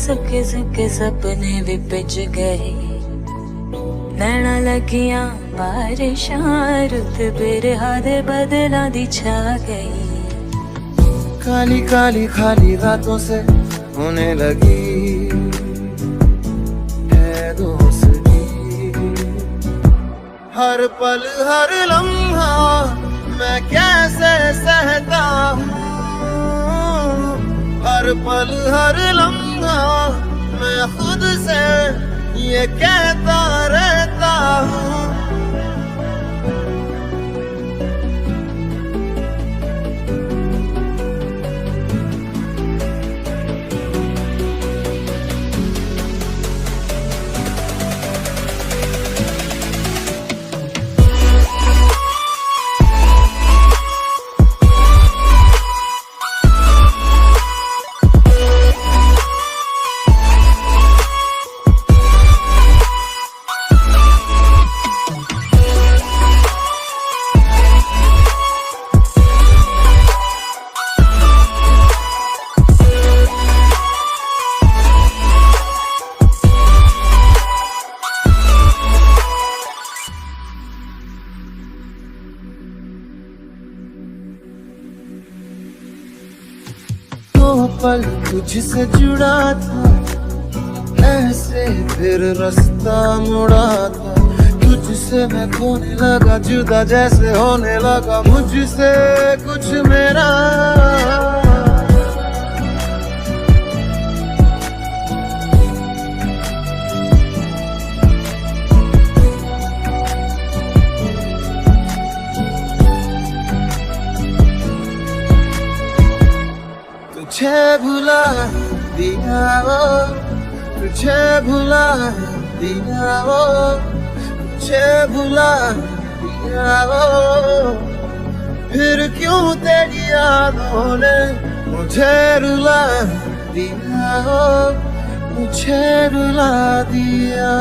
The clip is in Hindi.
सुके सुके सपने भी पिज गए, नैना लगियां बारिशां, रुत बिरहा दे बदलां दी छा गई। काली काली खाली रातों से होने लगी है दोस्ती, हर पल हर लम्हा मैं कैसे सहता हूँ, हर पल हर लम्हा मैं खुद से ये कहता रहता हूँ। पल तुझसे जुड़ा था, ऐसे फिर रास्ता मुड़ा था, तुझसे मैं खोने लगा जुदा जैसे होने लगा मुझसे कुछ मेरा। तुझे भुला दिया वो, तुझे भुला दिया वो, तुझे भुला दिया वो, फिर क्यों तेरी यादों ने मुझे रुला दिया वो, मुझे रुला दिया।